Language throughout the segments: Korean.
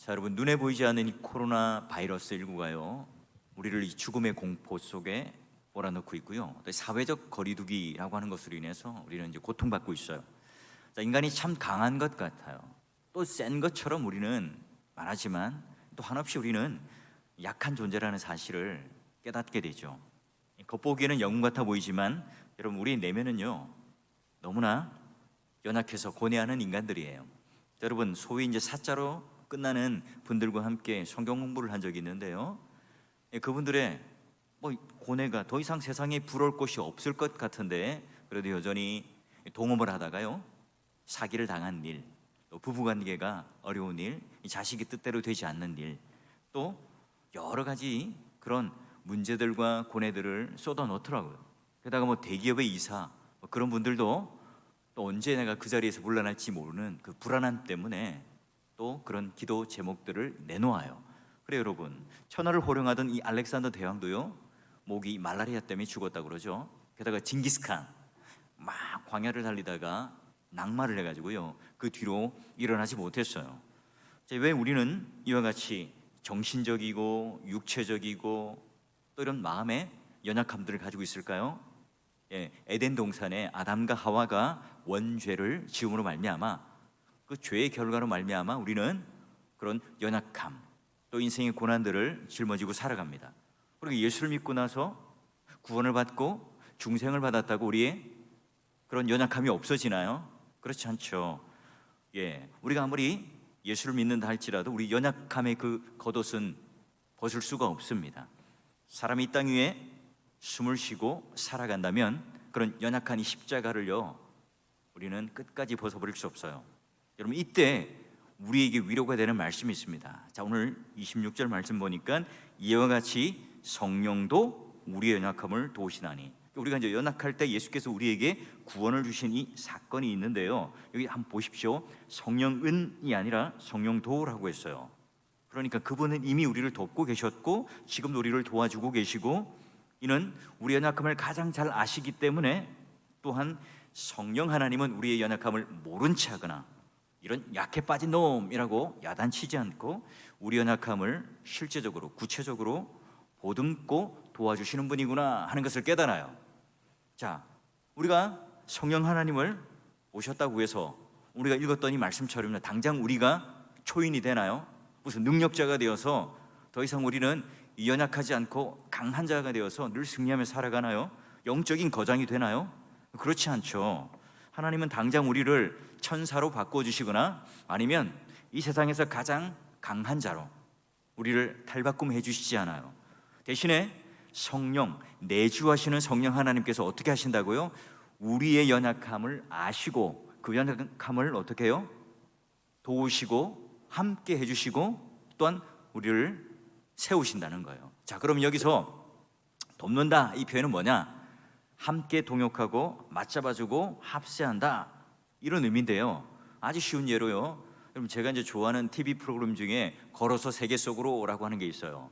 자, 여러분, 눈에 보이지 않는 이 코로나 바이러스 19가요 우리를 이 죽음의 공포 속에 몰아넣고 있고요. 또 사회적 거리두기라고 하는 것으로 인해서 우리는 이제 고통받고 있어요. 자, 인간이 참 강한 것 같아요. 또 센 것처럼 우리는 말하지만 또 한없이 우리는 약한 존재라는 사실을 깨닫게 되죠. 겉보기에는 영웅 같아 보이지만 여러분, 우리 내면은요 너무나 연약해서 고뇌하는 인간들이에요. 자, 여러분, 소위 이제 사자로 끝나는 분들과 함께 성경 공부를 한 적이 있는데요. 그분들의 고뇌가 더 이상 세상에 부러울 곳이 없을 것 같은데 그래도 여전히 동업을 하다가요 사기를 당한 일, 또 부부관계가 어려운 일, 자식이 뜻대로 되지 않는 일, 또 여러 가지 그런 문제들과 고뇌들을 쏟아놓더라고요. 게다가 대기업의 이사, 그런 분들도 또 언제 내가 그 자리에서 물러날지 모르는 그 불안함 때문에 또 그런 기도 제목들을 내놓아요. 그래 여러분, 천하를 호령하던 이 알렉산더 대왕도요 목이 말라리아 때문에 죽었다고 그러죠. 게다가 징기스칸 막 광야를 달리다가 낙마를 해가지고요 그 뒤로 일어나지 못했어요. 왜 우리는 이와 같이 정신적이고 육체적이고 또 이런 마음의 연약함들을 가지고 있을까요? 에덴 동산에 아담과 하와가 원죄를 지음으로 말미암아 그 죄의 결과로 말미암아 우리는 그런 연약함, 또 인생의 고난들을 짊어지고 살아갑니다. 그리고 예수를 믿고 나서 구원을 받고 중생을 받았다고 우리의 그런 연약함이 없어지나요? 그렇지 않죠. 우리가 아무리 예수를 믿는다 할지라도 우리 연약함의 그 겉옷은 벗을 수가 없습니다. 사람이 이 땅 위에 숨을 쉬고 살아간다면 그런 연약한 이 십자가를요 우리는 끝까지 벗어버릴 수 없어요. 여러분, 이때 우리에게 위로가 되는 말씀이 있습니다. 자, 오늘 26절 말씀 보니까 이와 같이 성령도 우리의 연약함을 도우시나니, 우리가 이제 연약할 때 예수께서 우리에게 구원을 주신 이 사건이 있는데요, 여기 한번 보십시오. 성령은이 아니라 성령도라고 했어요. 그러니까 그분은 이미 우리를 돕고 계셨고 지금도 우리를 도와주고 계시고, 이는 우리 연약함을 가장 잘 아시기 때문에 또한 성령 하나님은 우리의 연약함을 모른 체 하거나 이런 약해 빠진 놈이라고 야단치지 않고 우리 연약함을 실제적으로 구체적으로 보듬고 도와주시는 분이구나 하는 것을 깨달아요. 자, 우리가 성령 하나님을 오셨다고 해서 우리가 읽었던 이 말씀처럼 당장 우리가 초인이 되나요? 무슨 능력자가 되어서 더 이상 우리는 연약하지 않고 강한 자가 되어서 늘 승리하며 살아가나요? 영적인 거장이 되나요? 그렇지 않죠. 하나님은 당장 우리를 천사로 바꿔주시거나 아니면 이 세상에서 가장 강한 자로 우리를 탈바꿈해 주시지 않아요. 대신에 성령, 내주하시는 성령 하나님께서 어떻게 하신다고요? 우리의 연약함을 아시고 그 연약함을 어떻게 해요? 도우시고 함께 해주시고 또한 우리를 세우신다는 거예요. 자, 그럼 여기서 돕는다 이 표현은 뭐냐? 함께 동역하고 맞잡아주고 합세한다, 이런 의미인데요. 아주 쉬운 예로요, 여러분, 제가 이제 좋아하는 TV 프로그램 중에 걸어서 세계 속으로라고 하는 게 있어요.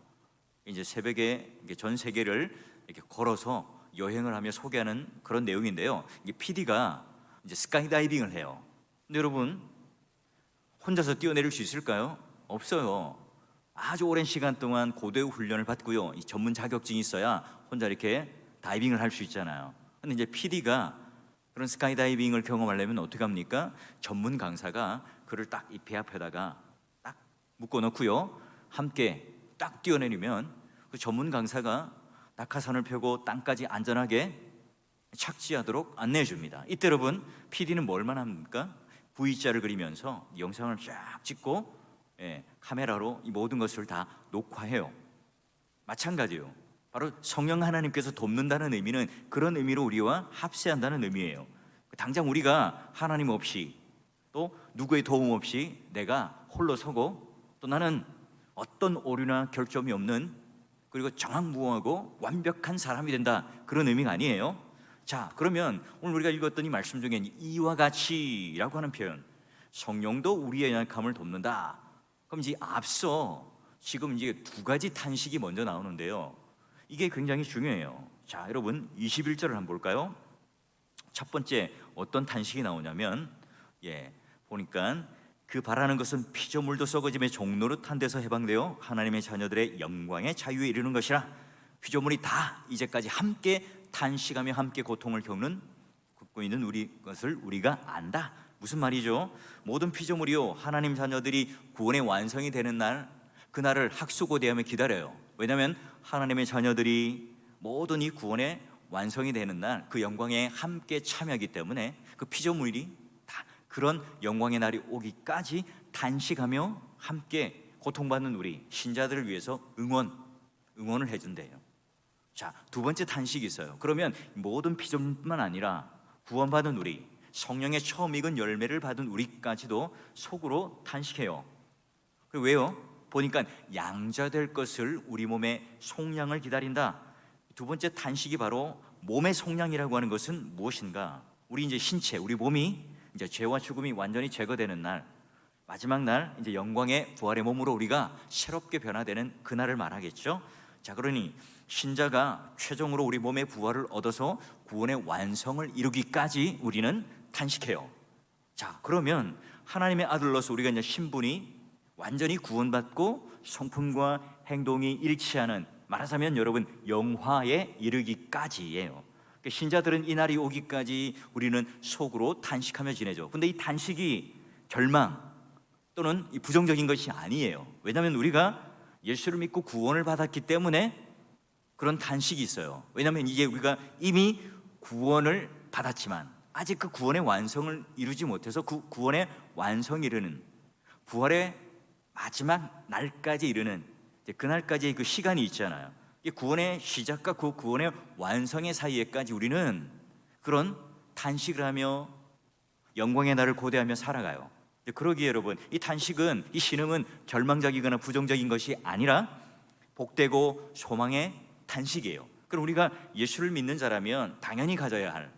이제 새벽에 전 세계를 이렇게 걸어서 여행을 하며 소개하는 그런 내용인데요. 이게 PD가 이제 스카이다이빙을 해요. 근데 여러분, 혼자서 뛰어내릴 수 있을까요? 없어요. 아주 오랜 시간 동안 고도의 훈련을 받고요, 이 전문 자격증이 있어야 혼자 이렇게 다이빙을 할 수 있잖아요. 근데 이제 PD가 그런 스카이다이빙을 경험하려면 어떻게 합니까? 전문 강사가 그를 딱 이 배 앞에다가 딱 묶어놓고요, 함께 딱 뛰어내리면 그 전문 강사가 낙하산을 펴고 땅까지 안전하게 착지하도록 안내해 줍니다. 이때 여러분, PD는 뭘만 합니까? V자를 그리면서 영상을 쫙 찍고 카메라로 이 모든 것을 다 녹화해요. 마찬가지예요. 바로 성령 하나님께서 돕는다는 의미는 그런 의미로 우리와 합세한다는 의미예요. 당장 우리가 하나님 없이 또 누구의 도움 없이 내가 홀로 서고 또 나는 어떤 오류나 결점이 없는 그리고 정확무궁하고 완벽한 사람이 된다, 그런 의미가 아니에요. 자, 그러면 오늘 우리가 읽었던 이 말씀 중에 이와 같이라고 하는 표현, 성령도 우리의 연약함을 돕는다. 그럼 이제 앞서 지금 이제 두 가지 탄식이 먼저 나오는데요, 이게 굉장히 중요해요. 자, 여러분 21절을 한번 볼까요? 첫 번째 어떤 탄식이 나오냐면 보니까 그 바라는 것은 피조물도 썩어짐의 종노릇한 데서 해방되어 하나님의 자녀들의 영광의 자유에 이르는 것이라. 피조물이 다 이제까지 함께 탄식하며 함께 고통을 겪고 있는 것을 우리가 안다. 무슨 말이죠? 모든 피조물이요, 하나님 자녀들이 구원의 완성이 되는 날, 그날을 학수고대하며 기다려요. 왜냐하면 하나님의 자녀들이 모든 이 구원의 완성이 되는 날 그 영광에 함께 참여하기 때문에 그 피조물이 다 그런 영광의 날이 오기까지 단식하며 함께 고통받는 우리 신자들을 위해서 응원을 해준대요. 자, 두 번째 단식이 있어요. 그러면 모든 피조물뿐만 아니라 구원받은 우리, 성령의 처음 익은 열매를 받은 우리까지도 속으로 단식해요. 왜요? 보니까 양자될 것을 우리 몸의 속량을 기다린다. 두 번째 단식이 바로 몸의 속량이라고 하는 것은 무엇인가? 우리 이제 신체, 우리 몸이 이제 죄와 죽음이 완전히 제거되는 날, 마지막 날, 이제 영광의 부활의 몸으로 우리가 새롭게 변화되는 그날을 말하겠죠. 자, 그러니 신자가 최종으로 우리 몸의 부활을 얻어서 구원의 완성을 이루기까지 우리는 단식해요. 자, 그러면 하나님의 아들로서 우리가 이제 신분이 완전히 구원받고 성품과 행동이 일치하는, 말하자면 여러분 영화에 이르기까지예요. 신자들은 이 날이 오기까지 우리는 속으로 단식하며 지내죠. 근데 이 단식이 절망 또는 이 부정적인 것이 아니에요. 왜냐하면 우리가 예수를 믿고 구원을 받았기 때문에 그런 단식이 있어요. 왜냐하면 이게 우리가 이미 구원을 받았지만 아직 그 구원의 완성을 이루지 못해서 그 구원의 완성에 이르는, 부활의 마지막 날까지 이르는 그날까지의 그 시간이 있잖아요. 구원의 시작과 그 구원의 완성의 사이에까지 우리는 그런 단식을 하며 영광의 날을 고대하며 살아가요. 그러기에 여러분, 이 단식은, 이 신음은 절망적이거나 부정적인 것이 아니라 복되고 소망의 단식이에요. 그럼 우리가 예수를 믿는 자라면 당연히 가져야 할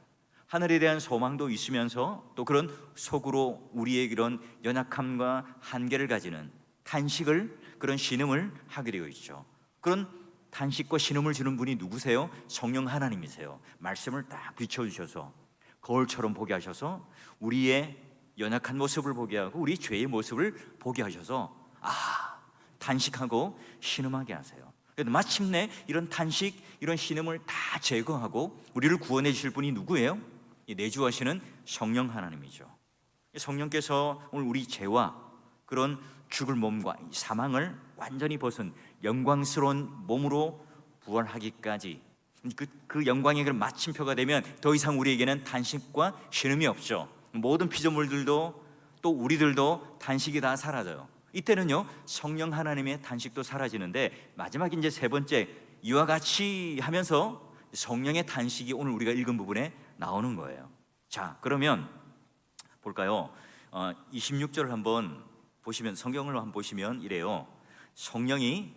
하늘에 대한 소망도 있으면서 또 그런 속으로 우리의 그런 연약함과 한계를 가지는 단식을, 그런 신음을 하게 되어 있죠. 그런 단식과 신음을 주는 분이 누구세요? 성령 하나님이세요. 말씀을 딱 비춰주셔서 거울처럼 보게 하셔서 우리의 연약한 모습을 보게 하고 우리 죄의 모습을 보게 하셔서 단식하고 신음하게 하세요. 마침내 이런 단식, 이런 신음을 다 제거하고 우리를 구원해 주실 분이 누구예요? 내주하시는 성령 하나님이죠. 성령께서 오늘 우리 죄와 그런 죽을 몸과 사망을 완전히 벗은 영광스러운 몸으로 부활하기까지 그 영광의 그 마침표가 되면 더 이상 우리에게는 단식과 신음이 없죠. 모든 피조물들도 또 우리들도 단식이 다 사라져요. 이때는요, 성령 하나님의 단식도 사라지는데 마지막 이제 세 번째, 이와 같이 하면서 성령의 단식이 오늘 우리가 읽은 부분에 나오는 거예요. 자, 그러면 볼까요? 26절을 한번 보시면, 성경을 한번 보시면 이래요. 성령이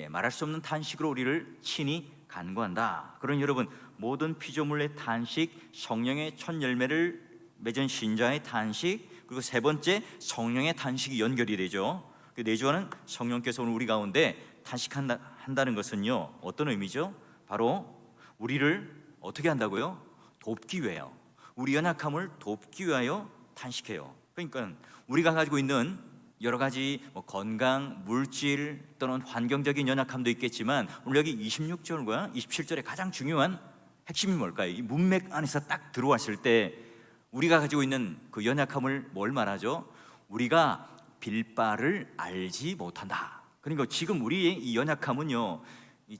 말할 수 없는 탄식으로 우리를 친히 간구한다. 그러니 여러분, 모든 피조물의 탄식, 성령의 첫 열매를 맺은 신자의 탄식, 그리고 세 번째 성령의 탄식이 연결이 되죠. 내주하는 성령께서 오늘 우리 가운데 탄식한다는 것은요, 어떤 의미죠? 바로 우리를 어떻게 한다고요? 돕기 위하여, 우리 연약함을 돕기 위하여 탄식해요. 그러니까 우리가 가지고 있는 여러 가지 건강, 물질 또는 환경적인 연약함도 있겠지만 오늘 여기 26절과 27절에 가장 중요한 핵심이 뭘까요? 이 문맥 안에서 딱 들어왔을 때 우리가 가지고 있는 그 연약함을 뭘 말하죠? 우리가 빌 바를 알지 못한다. 그러니까 지금 우리의 이 연약함은요,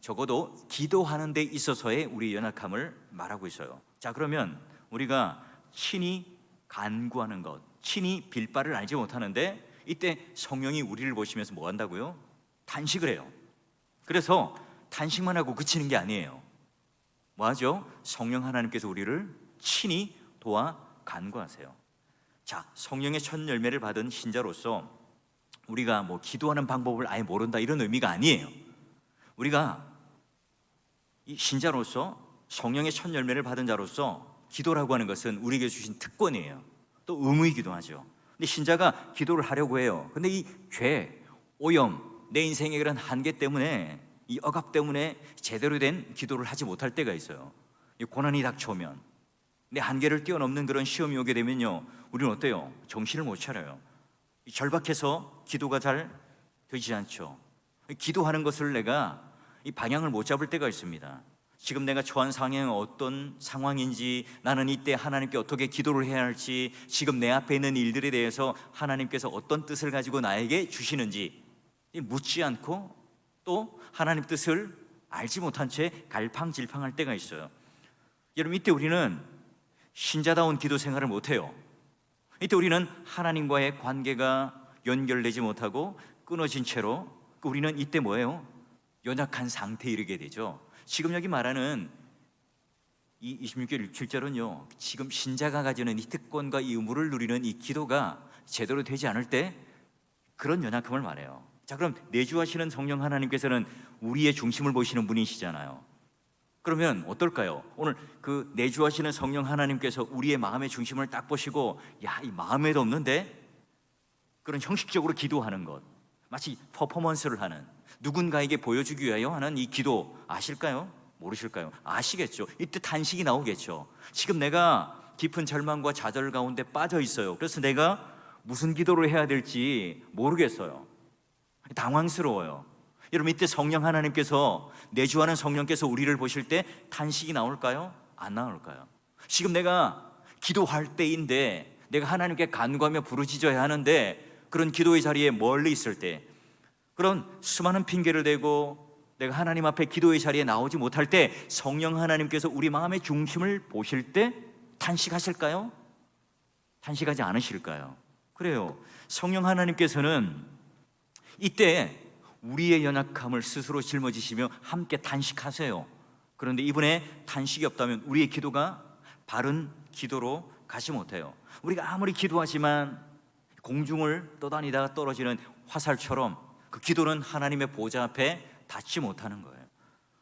적어도 기도하는 데 있어서의 우리의 연약함을 말하고 있어요. 자, 그러면 우리가 친히 간구하는 것, 친히 빌 바를 알지 못하는데 이때 성령이 우리를 보시면서 뭐 한다고요? 단식을 해요. 그래서 단식만 하고 그치는 게 아니에요. 뭐 하죠? 성령 하나님께서 우리를 친히 도와 간구하세요. 자, 성령의 첫 열매를 받은 신자로서 우리가 뭐 기도하는 방법을 아예 모른다 이런 의미가 아니에요. 우리가 이 신자로서 성령의 첫 열매를 받은 자로서 기도라고 하는 것은 우리에게 주신 특권이에요. 또 의무이기도 하죠. 근데 신자가 기도를 하려고 해요. 근데 이 죄, 오염, 내 인생의 그런 한계 때문에, 이 억압 때문에 제대로 된 기도를 하지 못할 때가 있어요. 이 고난이 닥쳐오면, 내 한계를 뛰어넘는 그런 시험이 오게 되면요, 우리는 어때요? 정신을 못 차려요. 절박해서 기도가 잘 되지 않죠. 기도하는 것을 내가 이 방향을 못 잡을 때가 있습니다. 지금 내가 처한 상황이 어떤 상황인지, 나는 이때 하나님께 어떻게 기도를 해야 할지, 지금 내 앞에 있는 일들에 대해서 하나님께서 어떤 뜻을 가지고 나에게 주시는지 묻지 않고 또 하나님 뜻을 알지 못한 채 갈팡질팡할 때가 있어요. 여러분, 이때 우리는 신자다운 기도 생활을 못해요. 이때 우리는 하나님과의 관계가 연결되지 못하고 끊어진 채로 우리는 이때 뭐예요? 연약한 상태에 이르게 되죠. 지금 여기 말하는 이 26절 7절은요, 지금 신자가 가지는 이 특권과 이 의무를 누리는 이 기도가 제대로 되지 않을 때 그런 연약함을 말해요. 자, 그럼 내주하시는 성령 하나님께서는 우리의 중심을 보시는 분이시잖아요. 그러면 어떨까요? 오늘 그 내주하시는 성령 하나님께서 우리의 마음의 중심을 딱 보시고, 야, 이 마음에도 없는데 그런 형식적으로 기도하는 것, 마치 퍼포먼스를 하는, 누군가에게 보여주기 위하여 하는 이 기도 아실까요? 모르실까요? 아시겠죠? 이때 탄식이 나오겠죠. 지금 내가 깊은 절망과 좌절 가운데 빠져 있어요. 그래서 내가 무슨 기도를 해야 될지 모르겠어요. 당황스러워요. 여러분, 이때 성령 하나님께서, 내주하는 성령께서 우리를 보실 때 탄식이 나올까요? 안 나올까요? 지금 내가 기도할 때인데, 내가 하나님께 간구하며 부르짖어야 하는데, 그런 기도의 자리에 멀리 있을 때, 그런 수많은 핑계를 대고 내가 하나님 앞에 기도의 자리에 나오지 못할 때 성령 하나님께서 우리 마음의 중심을 보실 때 탄식하실까요? 탄식하지 않으실까요? 그래요. 성령 하나님께서는 이때 우리의 연약함을 스스로 짊어지시며 함께 탄식하세요. 그런데 이분의 탄식이 없다면 우리의 기도가 바른 기도로 가지 못해요. 우리가 아무리 기도하지만 공중을 떠다니다가 떨어지는 화살처럼 그 기도는 하나님의 보좌 앞에 닿지 못하는 거예요.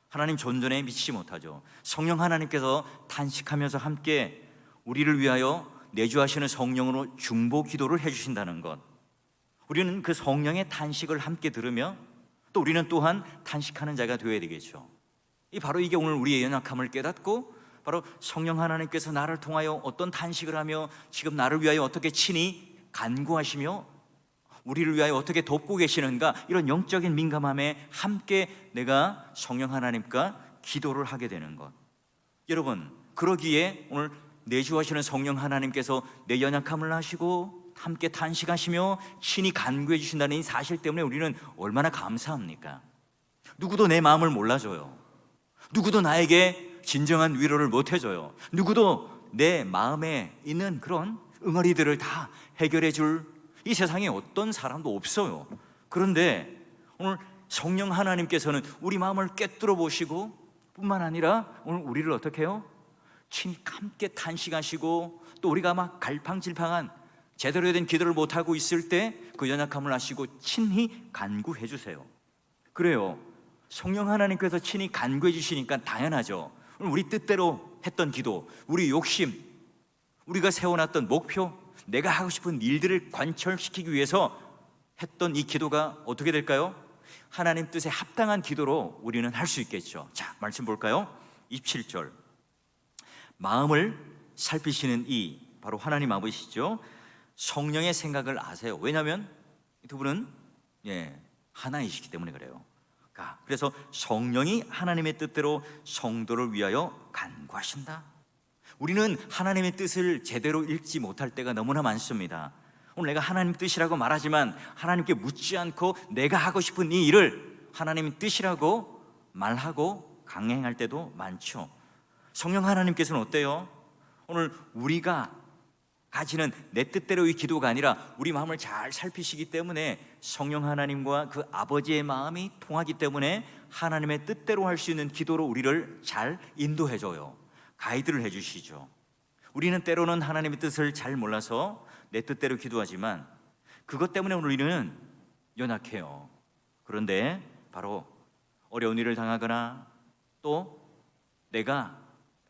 하나님 존전에 미치지 못하죠. 성령 하나님께서 탄식하면서 함께 우리를 위하여 내주하시는 성령으로 중보 기도를 해주신다는 것, 우리는 그 성령의 탄식을 함께 들으며 또 우리는 또한 탄식하는 자가 되어야 되겠죠. 바로 이게 오늘 우리의 연약함을 깨닫고, 바로 성령 하나님께서 나를 통하여 어떤 탄식을 하며 지금 나를 위하여 어떻게 친히 간구하시며 우리를 위하여 어떻게 돕고 계시는가, 이런 영적인 민감함에 함께 내가 성령 하나님과 기도를 하게 되는 것. 여러분, 그러기에 오늘 내주하시는 성령 하나님께서 내 연약함을 아시고 함께 탄식하시며 친히 간구해 주신다는 이 사실 때문에 우리는 얼마나 감사합니까? 누구도 내 마음을 몰라줘요. 누구도 나에게 진정한 위로를 못 해줘요. 누구도 내 마음에 있는 그런 응어리들을 다 해결해 줄 이 세상에 어떤 사람도 없어요. 그런데 오늘 성령 하나님께서는 우리 마음을 꿰뚫어 보시고 뿐만 아니라 오늘 우리를 어떻게 해요? 친히 함께 탄식하시고, 또 우리가 막 갈팡질팡한 제대로 된 기도를 못하고 있을 때 그 연약함을 아시고 친히 간구해 주세요. 그래요. 성령 하나님께서 친히 간구해 주시니까 당연하죠. 우리 뜻대로 했던 기도, 우리 욕심, 우리가 세워놨던 목표, 내가 하고 싶은 일들을 관철시키기 위해서 했던 이 기도가 어떻게 될까요? 하나님 뜻에 합당한 기도로 우리는 할 수 있겠죠. 자, 말씀 볼까요? 27절, 마음을 살피시는 이 바로 하나님 아버지시죠. 성령의 생각을 아세요. 왜냐하면 두 분은 하나이시기 때문에 그래요. 그래서 성령이 하나님의 뜻대로 성도를 위하여 간구하신다. 우리는 하나님의 뜻을 제대로 읽지 못할 때가 너무나 많습니다. 오늘 내가 하나님 뜻이라고 말하지만 하나님께 묻지 않고 내가 하고 싶은 이 일을 하나님의 뜻이라고 말하고 강행할 때도 많죠. 성령 하나님께서는 어때요? 오늘 우리가 가지는 내 뜻대로의 기도가 아니라 우리 마음을 잘 살피시기 때문에 성령 하나님과 그 아버지의 마음이 통하기 때문에 하나님의 뜻대로 할 수 있는 기도로 우리를 잘 인도해줘요. 가이드를 해주시죠. 우리는 때로는 하나님의 뜻을 잘 몰라서 내 뜻대로 기도하지만 그것 때문에 우리는 연약해요. 그런데 바로 어려운 일을 당하거나 또 내가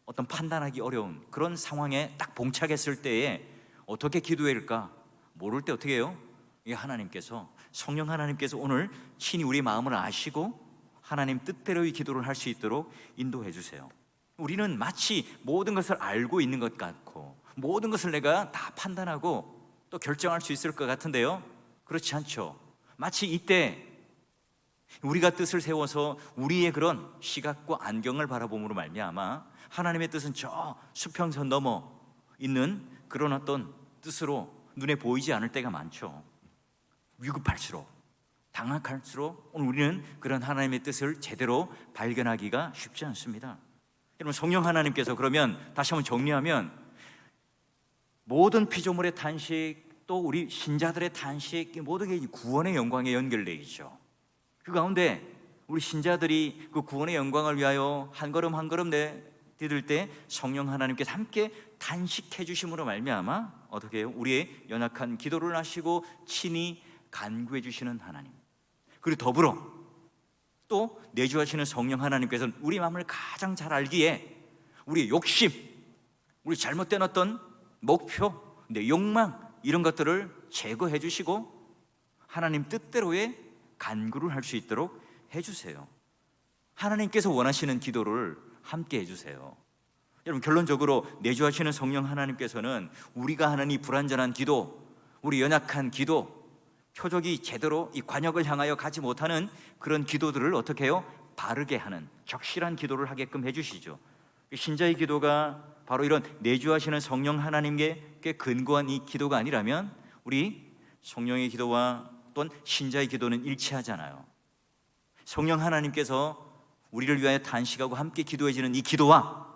어떤 판단하기 어려운 그런 상황에 딱 봉착했을 때에 어떻게 기도해야 할까 모를 때 어떻게 해요? 이 하나님께서, 성령 하나님께서 오늘 친히 우리 마음을 아시고 하나님 뜻대로의 기도를 할 수 있도록 인도해 주세요. 우리는 마치 모든 것을 알고 있는 것 같고 모든 것을 내가 다 판단하고 또 결정할 수 있을 것 같은데요, 그렇지 않죠. 마치 이때 우리가 뜻을 세워서 우리의 그런 시각과 안경을 바라봄으로 말미암아 하나님의 뜻은 저 수평선 넘어 있는 그런 어떤 뜻으로 눈에 보이지 않을 때가 많죠. 위급할수록, 당황할수록 오늘 우리는 그런 하나님의 뜻을 제대로 발견하기가 쉽지 않습니다. 여러분, 성령 하나님께서 그러면 다시 한번 정리하면 모든 피조물의 탄식, 또 우리 신자들의 탄식, 모든 게 구원의 영광에 연결되어 있죠. 그 가운데 우리 신자들이 그 구원의 영광을 위하여 한 걸음 한 걸음 디딜 때 성령 하나님께서 함께 단식해 주심으로 말미암아 어떻게 해요? 우리의 연약한 기도를 아시고 친히 간구해 주시는 하나님, 그리고 더불어 또 내주하시는 성령 하나님께서는 우리 마음을 가장 잘 알기에 우리의 욕심, 우리 잘못된 어떤 목표, 내 욕망, 이런 것들을 제거해 주시고 하나님 뜻대로의 간구를 할 수 있도록 해주세요. 하나님께서 원하시는 기도를 함께 해주세요. 여러분, 결론적으로 내주하시는 성령 하나님께서는 우리가 하는 이 불완전한 기도, 우리 연약한 기도, 표적이 제대로 이 관역을 향하여 가지 못하는 그런 기도들을 어떻게 해요? 바르게 하는 적실한 기도를 하게끔 해주시죠. 신자의 기도가 바로 이런 내주하시는 성령 하나님께 근거한 이 기도가 아니라면 우리 성령의 기도와 또는 신자의 기도는 일치하잖아요. 성령 하나님께서 우리를 위하여 탄식하고 함께 기도해 주는 이 기도와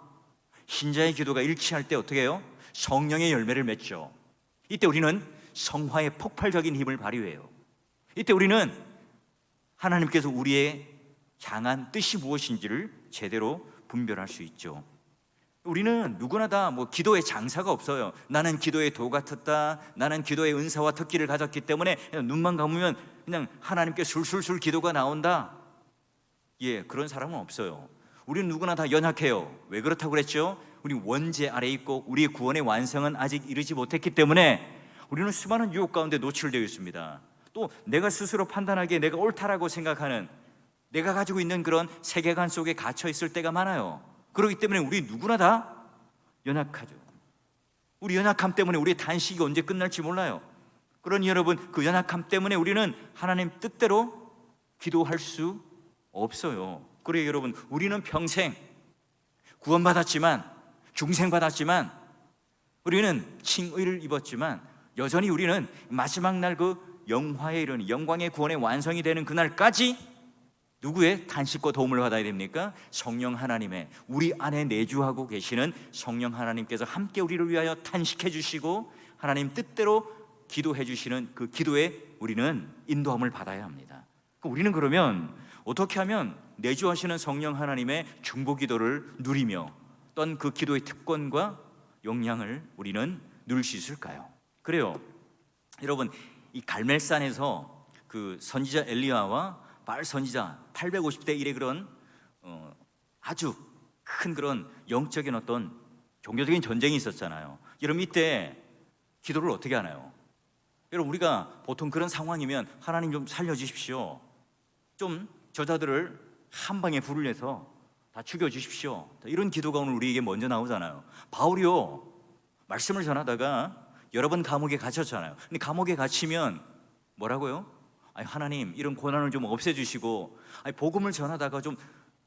신자의 기도가 일치할 때 어떻게 해요? 성령의 열매를 맺죠. 이때 우리는 성화의 폭발적인 힘을 발휘해요. 이때 우리는 하나님께서 우리의 향한 뜻이 무엇인지를 제대로 분별할 수 있죠. 우리는 누구나 다 기도의 장사가 없어요. 나는 기도의 도 같았다, 나는 기도의 은사와 특기를 가졌기 때문에 그냥 눈만 감으면 그냥 하나님께 술술술 기도가 나온다. 그런 사람은 없어요. 우리는 누구나 다 연약해요. 왜 그렇다고 그랬죠? 우리 원죄 아래 있고 우리의 구원의 완성은 아직 이르지 못했기 때문에 우리는 수많은 유혹 가운데 노출되어 있습니다. 또 내가 스스로 판단하기에 내가 옳다라고 생각하는, 내가 가지고 있는 그런 세계관 속에 갇혀 있을 때가 많아요. 그렇기 때문에 우리 누구나 다 연약하죠. 우리 연약함 때문에 우리의 단식이 언제 끝날지 몰라요. 그러니 여러분, 그 연약함 때문에 우리는 하나님 뜻대로 기도할 수 없어요. 그래요 여러분, 우리는 평생 구원받았지만, 중생받았지만, 우리는 칭의를 입었지만 여전히 우리는 마지막 날 그 영화에 이르는 영광의 구원의 완성이 되는 그날까지 누구의 탄식과 도움을 받아야 됩니까? 성령 하나님의, 우리 안에 내주하고 계시는 성령 하나님께서 함께 우리를 위하여 탄식해 주시고 하나님 뜻대로 기도해 주시는 그 기도에 우리는 인도함을 받아야 합니다. 우리는 그러면 어떻게 하면 내주하시는 성령 하나님의 중보 기도를 누리며 어떤 그 기도의 특권과 영향을 우리는 누릴 수 있을까요? 그래요 여러분, 이 갈멜산에서 그 선지자 엘리야와 바알 선지자 850대 1의 그런 아주 큰 그런 영적인 어떤 종교적인 전쟁이 있었잖아요. 여러분, 이때 기도를 어떻게 하나요? 여러분, 우리가 보통 그런 상황이면 하나님 좀 살려주십시오, 좀 저자들을 한 방에 불을 내서 다 죽여주십시오, 이런 기도가 오늘 우리에게 먼저 나오잖아요. 바울이요, 말씀을 전하다가 여러 번 감옥에 갇혔잖아요. 근데 감옥에 갇히면 뭐라고요? 하나님, 이런 고난을 좀 없애주시고, 복음을 전하다가 좀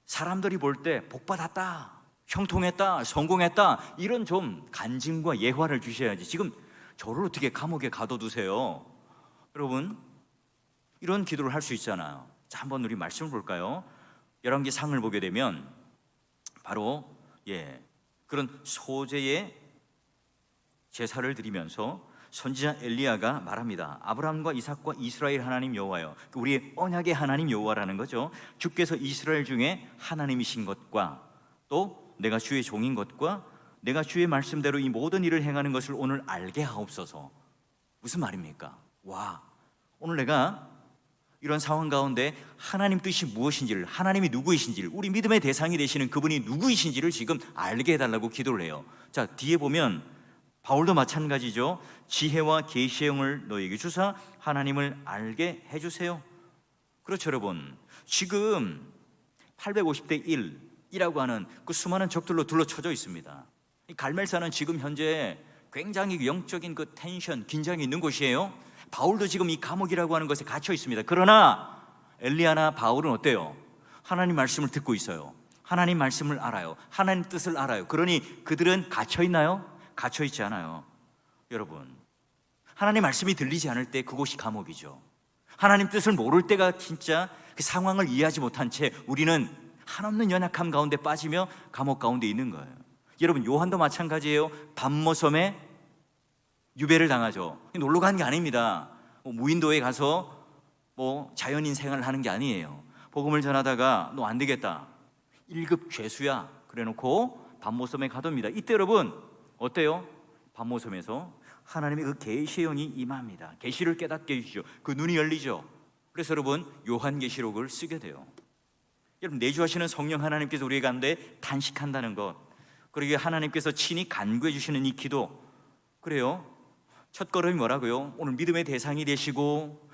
사람들이 볼 때 복받았다, 형통했다, 성공했다, 이런 좀 간증과 예화를 주셔야지. 지금 저를 어떻게 감옥에 가둬두세요? 여러분, 이런 기도를 할 수 있잖아요. 자, 한번 우리 말씀을 볼까요? 열왕기 상을 보게 되면 바로 그런 소재의 제사를 드리면서 선지자 엘리야가 말합니다. 아브라함과 이삭과 이스라엘 하나님 여호와여, 우리의 언약의 하나님 여호와라는 거죠. 주께서 이스라엘 중에 하나님이신 것과 또 내가 주의 종인 것과 내가 주의 말씀대로 이 모든 일을 행하는 것을 오늘 알게 하옵소서. 무슨 말입니까? 오늘 내가 이런 상황 가운데 하나님 뜻이 무엇인지를, 하나님이 누구이신지를, 우리 믿음의 대상이 되시는 그분이 누구이신지를 지금 알게 해달라고 기도를 해요. 자, 뒤에 보면 바울도 마찬가지죠. 지혜와 계시의 영을 너에게 주사 하나님을 알게 해주세요. 그렇죠 여러분, 지금 850대 1이라고 하는 그 수많은 적들로 둘러쳐져 있습니다. 이 갈멜산은 지금 현재 굉장히 영적인 그 텐션, 긴장이 있는 곳이에요. 바울도 지금 이 감옥이라고 하는 것에 갇혀 있습니다. 그러나 엘리야나 바울은 어때요? 하나님 말씀을 듣고 있어요. 하나님 말씀을 알아요. 하나님 뜻을 알아요. 그러니 그들은 갇혀 있나요? 갇혀 있지 않아요. 여러분, 하나님 말씀이 들리지 않을 때 그곳이 감옥이죠. 하나님 뜻을 모를 때가 진짜 그 상황을 이해하지 못한 채 우리는 한없는 연약함 가운데 빠지며 감옥 가운데 있는 거예요. 여러분, 요한도 마찬가지예요. 밤모섬에 유배를 당하죠. 놀러 간 게 아닙니다. 무인도에 가서 자연인 생활을 하는 게 아니에요. 복음을 전하다가 너 안 되겠다, 1급 죄수야, 그래놓고 밤모섬에 가둡니다. 이때 여러분 어때요? 밤모섬에서 하나님의 그 계시의 영이 임합니다. 계시를 깨닫게 해주시죠. 그 눈이 열리죠. 그래서 여러분 요한계시록을 쓰게 돼요. 여러분, 내주하시는 성령 하나님께서 우리 가운데 탄식한다는 것, 그리고 하나님께서 친히 간구해 주시는 이 기도, 그래요. 첫 걸음이 뭐라고요? 오늘 믿음의 대상이 되시고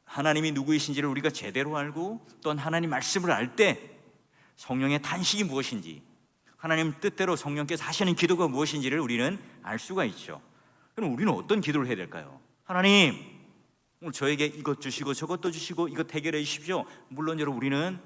하나님이 누구이신지를 우리가 제대로 알고 또 하나님 말씀을 알 때 성령의 탄식이 무엇인지, 하나님 뜻대로 성령께서 하시는 기도가 무엇인지를 우리는 알 수가 있죠. 그럼 우리는 어떤 기도를 해야 될까요? 하나님, 오늘 저에게 이것 주시고 저것도 주시고 이것 해결해 주십시오. 물론 여러분, 우리는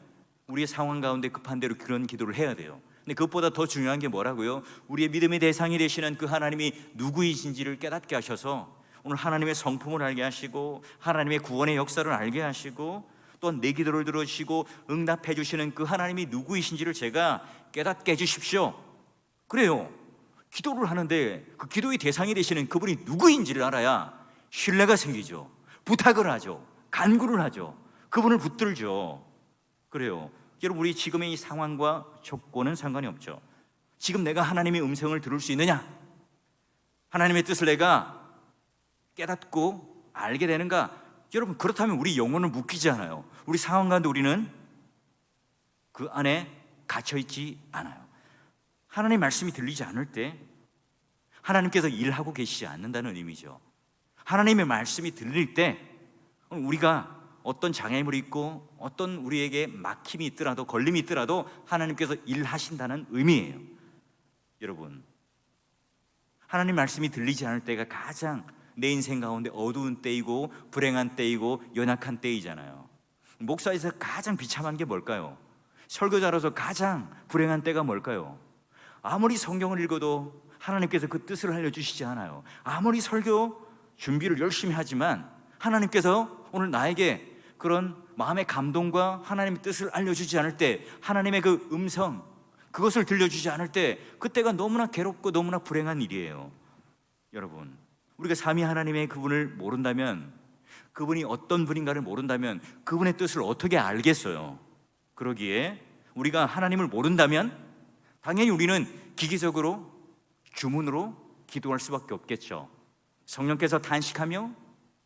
우리의 상황 가운데 급한 대로 그런 기도를 해야 돼요. 근데 그것보다 더 중요한 게 뭐라고요? 우리의 믿음의 대상이 되시는 그 하나님이 누구이신지를 깨닫게 하셔서 오늘 하나님의 성품을 알게 하시고 하나님의 구원의 역사를 알게 하시고 또한 내 기도를 들어주시고 응답해 주시는 그 하나님이 누구이신지를 제가 깨닫게 해주십시오. 그래요. 기도를 하는데 그 기도의 대상이 되시는 그분이 누구인지를 알아야 신뢰가 생기죠. 부탁을 하죠. 간구를 하죠. 그분을 붙들죠. 그래요. 여러분, 우리 지금의 이 상황과 조건은 상관이 없죠. 지금 내가 하나님의 음성을 들을 수 있느냐? 하나님의 뜻을 내가 깨닫고 알게 되는가? 여러분, 그렇다면 우리 영혼은 묶이지 않아요. 우리 상황 가운데 우리는 그 안에 갇혀있지 않아요. 하나님의 말씀이 들리지 않을 때 하나님께서 일하고 계시지 않는다는 의미죠. 하나님의 말씀이 들릴 때 우리가 어떤 장애물이 있고 어떤 우리에게 막힘이 있더라도 걸림이 있더라도 하나님께서 일하신다는 의미예요. 여러분, 하나님 말씀이 들리지 않을 때가 가장 내 인생 가운데 어두운 때이고 불행한 때이고 연약한 때이잖아요. 목사에서 가장 비참한 게 뭘까요? 설교자로서 가장 불행한 때가 뭘까요? 아무리 성경을 읽어도 하나님께서 그 뜻을 알려주시지 않아요. 아무리 설교 준비를 열심히 하지만 하나님께서 오늘 나에게 그런 마음의 감동과 하나님의 뜻을 알려주지 않을 때, 하나님의 그 음성, 그것을 들려주지 않을 때, 그때가 너무나 괴롭고 너무나 불행한 일이에요. 여러분, 우리가 삼위 하나님의 그분을 모른다면, 그분이 어떤 분인가를 모른다면 그분의 뜻을 어떻게 알겠어요? 그러기에 우리가 하나님을 모른다면 당연히 우리는 기기적으로 주문으로 기도할 수밖에 없겠죠. 성령께서 단식하며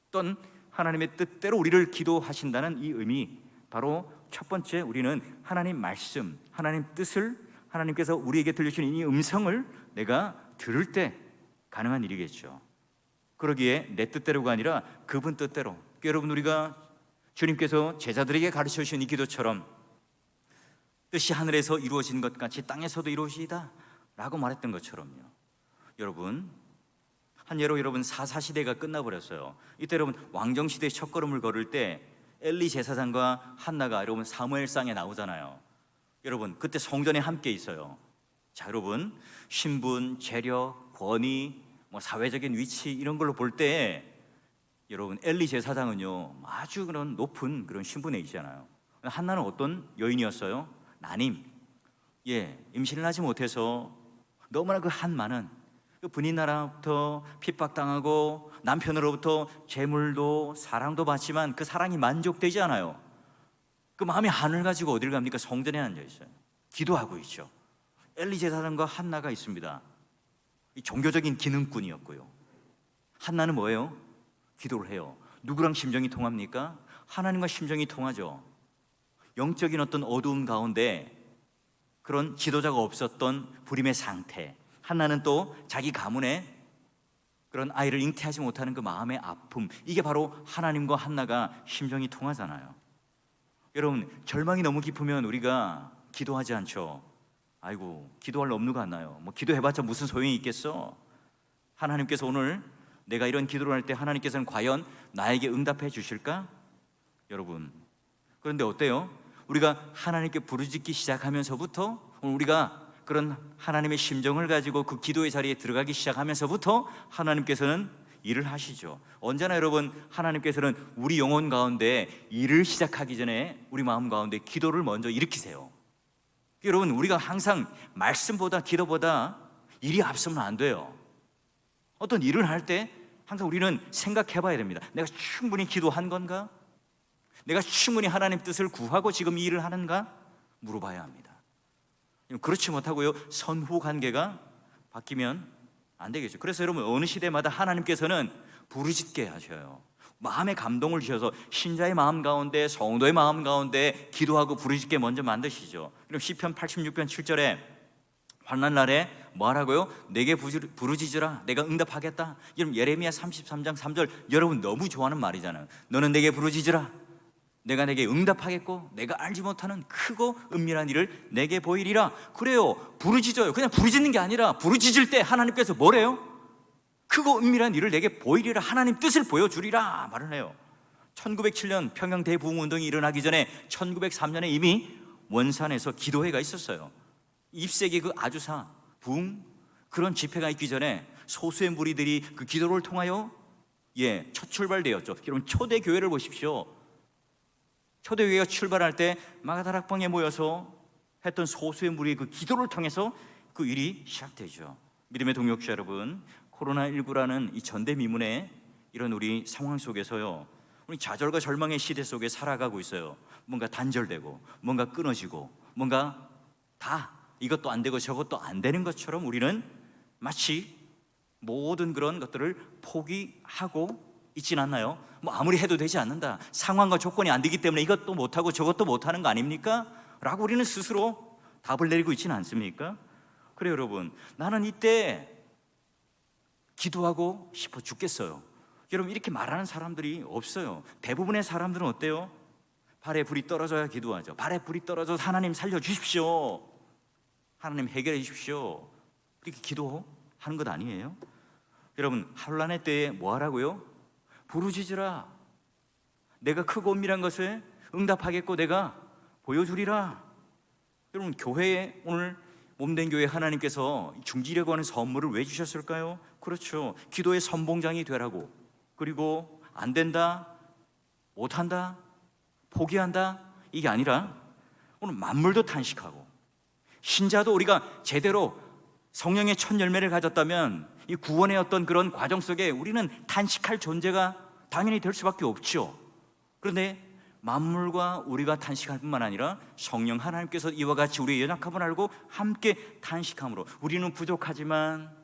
어떤 하나님의 뜻대로 우리를 기도하신다는 이 의미, 바로 첫 번째, 우리는 하나님 말씀, 하나님 뜻을, 하나님께서 우리에게 들려주시는 이 음성을 내가 들을 때 가능한 일이겠죠. 그러기에 내 뜻대로가 아니라 그분 뜻대로, 여러분, 우리가 주님께서 제자들에게 가르쳐 주신 이 기도처럼 뜻이 하늘에서 이루어진 것 같이 땅에서도 이루어지이다 라고 말했던 것처럼요. 여러분, 한 예로 여러분 사사시대가 끝나버렸어요. 이때 여러분 왕정시대의 첫걸음을 걸을 때 엘리 제사장과 한나가 여러분 사무엘상에 나오잖아요. 여러분 그때 성전에 함께 있어요. 자, 여러분 신분, 재력, 권위, 사회적인 위치 이런 걸로 볼 때 여러분 엘리 제사장은요 아주 그런 높은 그런 신분에 있잖아요. 한나는 어떤 여인이었어요? 난임. 임신을 하지 못해서 너무나 그 한많은 분인 나라부터 핍박당하고 남편으로부터 재물도 사랑도 받지만 그 사랑이 만족되지 않아요. 그 마음이 한을 가지고 어딜 갑니까? 성전에 앉아 있어요. 기도하고 있죠. 엘리 제사장과 한나가 있습니다. 이 종교적인 기능꾼이었고요. 한나는 뭐예요? 기도를 해요. 누구랑 심정이 통합니까? 하나님과 심정이 통하죠. 영적인 어떤 어두움 가운데 그런 지도자가 없었던 불임의 상태, 한나는 또 자기 가문에 그런 아이를 잉태하지 못하는 그 마음의 아픔, 이게 바로 하나님과 한나가 심정이 통하잖아요. 여러분 절망이 너무 깊으면 우리가 기도하지 않죠. 아이고 기도할 업무가 안 나요. 기도해봤자 무슨 소용이 있겠어. 하나님께서 오늘 내가 이런 기도를 할 때 하나님께서는 과연 나에게 응답해 주실까? 여러분, 그런데 어때요? 우리가 하나님께 부르짖기 시작하면서부터, 우리가 그런 하나님의 심정을 가지고 그 기도의 자리에 들어가기 시작하면서부터 하나님께서는 일을 하시죠. 언제나 여러분, 하나님께서는 우리 영혼 가운데 일을 시작하기 전에 우리 마음 가운데 기도를 먼저 일으키세요. 여러분, 우리가 항상 말씀보다 기도보다 일이 앞서면 안 돼요. 어떤 일을 할 때 항상 우리는 생각해 봐야 됩니다. 내가 충분히 기도한 건가? 내가 충분히 하나님 뜻을 구하고 지금 이 일을 하는가? 물어봐야 합니다. 그렇지 못하고요, 선후 관계가 바뀌면 안 되겠죠. 그래서 여러분, 어느 시대마다 하나님께서는 부르짖게 하셔요. 마음의 감동을 주셔서 신자의 마음 가운데, 성도의 마음 가운데 기도하고 부르짖게 먼저 만드시죠. 그럼 시편 86편 7절에 환난 날에 뭐 하라고요? 내게 부르짖으라, 내가 응답하겠다. 여러분, 예레미야 33장 3절 여러분 너무 좋아하는 말이잖아요. 너는 내게 부르짖으라, 내가 내게 응답하겠고 내가 알지 못하는 크고 은밀한 일을 내게 보이리라. 그래요, 부르짖어요. 그냥 부르짖는 게 아니라 부르짖을 때 하나님께서 뭐래요? 크고 은밀한 일을 내게 보이리라, 하나님 뜻을 보여주리라 말을 해요. 1907년 평양 대부흥운동이 일어나기 전에 1903년에 이미 원산에서 기도회가 있었어요. 입세기 그 아주사 부흥 그런 집회가 있기 전에 소수의 무리들이 그 기도를 통하여 첫 출발되었죠. 여러분, 초대교회를 보십시오. 초대교회가 출발할 때 마가다락방에 모여서 했던 소수의 무리의 그 기도를 통해서 그 일이 시작되죠. 믿음의 동역자 여러분, 코로나19라는 이 전대미문의 이런 우리 상황 속에서요, 우리 좌절과 절망의 시대 속에 살아가고 있어요. 뭔가 단절되고 뭔가 끊어지고 뭔가 다 이것도 안 되고 저것도 안 되는 것처럼 우리는 마치 모든 그런 것들을 포기하고 있진 않나요? 뭐 아무리 해도 되지 않는다, 상황과 조건이 안 되기 때문에 이것도 못하고 저것도 못하는 거 아닙니까? 라고 우리는 스스로 답을 내리고 있지는 않습니까? 그래요 여러분, 나는 이때 기도하고 싶어 죽겠어요. 여러분, 이렇게 말하는 사람들이 없어요. 대부분의 사람들은 어때요? 발에 불이 떨어져야 기도하죠. 발에 불이 떨어져서 하나님 살려주십시오, 하나님 해결해 주십시오, 이렇게 기도하는 것 아니에요? 여러분, 환난의 때에 뭐 하라고요? 부르짖으라, 내가 크고 은밀한 것에 응답하겠고 내가 보여주리라. 여러분, 교회에 오늘 몸된 교회 하나님께서 중지라고 하는 선물을 왜 주셨을까요? 그렇죠, 기도의 선봉장이 되라고. 그리고 안 된다, 못한다, 포기한다, 이게 아니라 오늘 만물도 탄식하고, 신자도 우리가 제대로 성령의 첫 열매를 가졌다면 이 구원의 어떤 그런 과정 속에 우리는 탄식할 존재가 당연히 될 수밖에 없죠. 그런데 만물과 우리가 탄식할 뿐만 아니라 성령 하나님께서 이와 같이 우리의 연약함을 알고 함께 탄식함으로, 우리는 부족하지만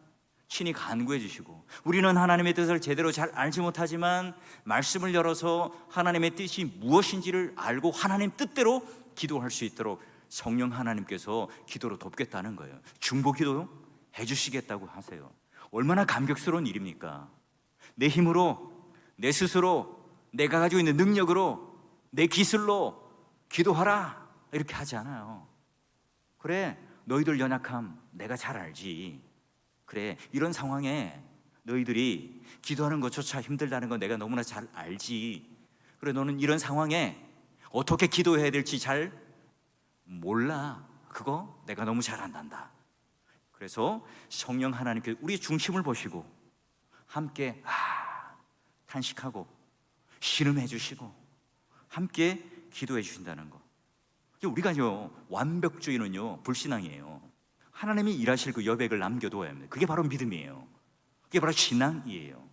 친히 간구해 주시고, 우리는 하나님의 뜻을 제대로 잘 알지 못하지만 말씀을 열어서 하나님의 뜻이 무엇인지를 알고 하나님 뜻대로 기도할 수 있도록 성령 하나님께서 기도로 돕겠다는 거예요. 중보 기도 해주시겠다고 하세요. 얼마나 감격스러운 일입니까? 내 힘으로, 내 스스로, 내가 가지고 있는 능력으로, 내 기술로 기도하라 이렇게 하지 않아요. 그래, 너희들 연약함 내가 잘 알지. 그래, 이런 상황에 너희들이 기도하는 것조차 힘들다는 건 내가 너무나 잘 알지. 그래, 너는 이런 상황에 어떻게 기도해야 될지 잘 몰라. 그거 내가 너무 잘 안단다. 그래서 성령 하나님께 우리의 중심을 보시고 함께 탄식하고 신음해 주시고 함께 기도해 주신다는 거. 우리가요, 완벽주의는요 불신앙이에요. 하나님이 일하실 그 여백을 남겨둬야 합니다. 그게 바로 믿음이에요. 그게 바로 신앙이에요.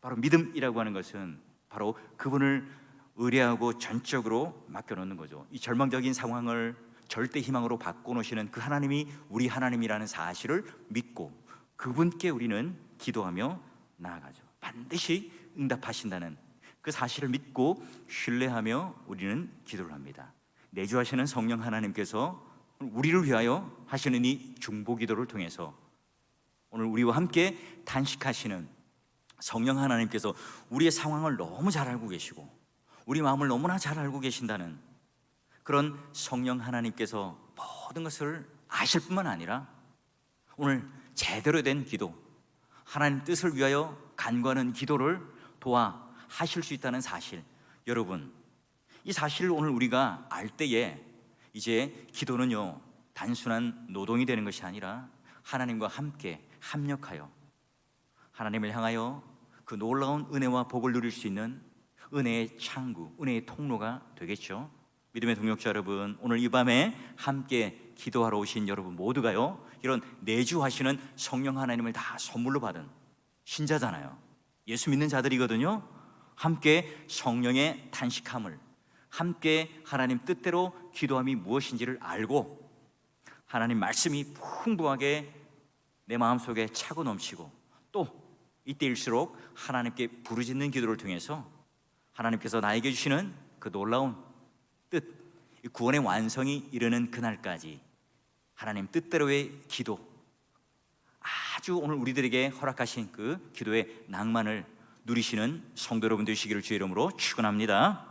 바로 믿음이라고 하는 것은 바로 그분을 의뢰하고 전적으로 맡겨놓는 거죠. 이 절망적인 상황을 절대 희망으로 바꿔놓으시는 그 하나님이 우리 하나님이라는 사실을 믿고 그분께 우리는 기도하며 나아가죠. 반드시 응답하신다는 그 사실을 믿고 신뢰하며 우리는 기도를 합니다. 내주하시는 성령 하나님께서 우리를 위하여 하시는 이 중보 기도를 통해서 오늘 우리와 함께 탄식하시는 성령 하나님께서 우리의 상황을 너무 잘 알고 계시고 우리 마음을 너무나 잘 알고 계신다는 그런 성령 하나님께서 모든 것을 아실 뿐만 아니라 오늘 제대로 된 기도, 하나님 뜻을 위하여 간구하는 기도를 도와 하실 수 있다는 사실, 여러분, 이 사실을 오늘 우리가 알 때에 이제 기도는요 단순한 노동이 되는 것이 아니라 하나님과 함께 합력하여 하나님을 향하여 그 놀라운 은혜와 복을 누릴 수 있는 은혜의 창구, 은혜의 통로가 되겠죠. 믿음의 동역자 여러분, 오늘 이 밤에 함께 기도하러 오신 여러분 모두가요 이런 내주하시는 성령 하나님을 다 선물로 받은 신자잖아요. 예수 믿는 자들이거든요. 함께 성령의 탄식함을, 함께 하나님 뜻대로 기도함이 무엇인지를 알고 하나님 말씀이 풍부하게 내 마음속에 차고 넘치고 또 이때일수록 하나님께 부르짖는 기도를 통해서 하나님께서 나에게 주시는 그 놀라운 뜻, 구원의 완성이 이르는 그날까지 하나님 뜻대로의 기도, 아주 오늘 우리들에게 허락하신 그 기도의 낭만을 누리시는 성도 여러분 되시기를 주의 이름으로 축원합니다.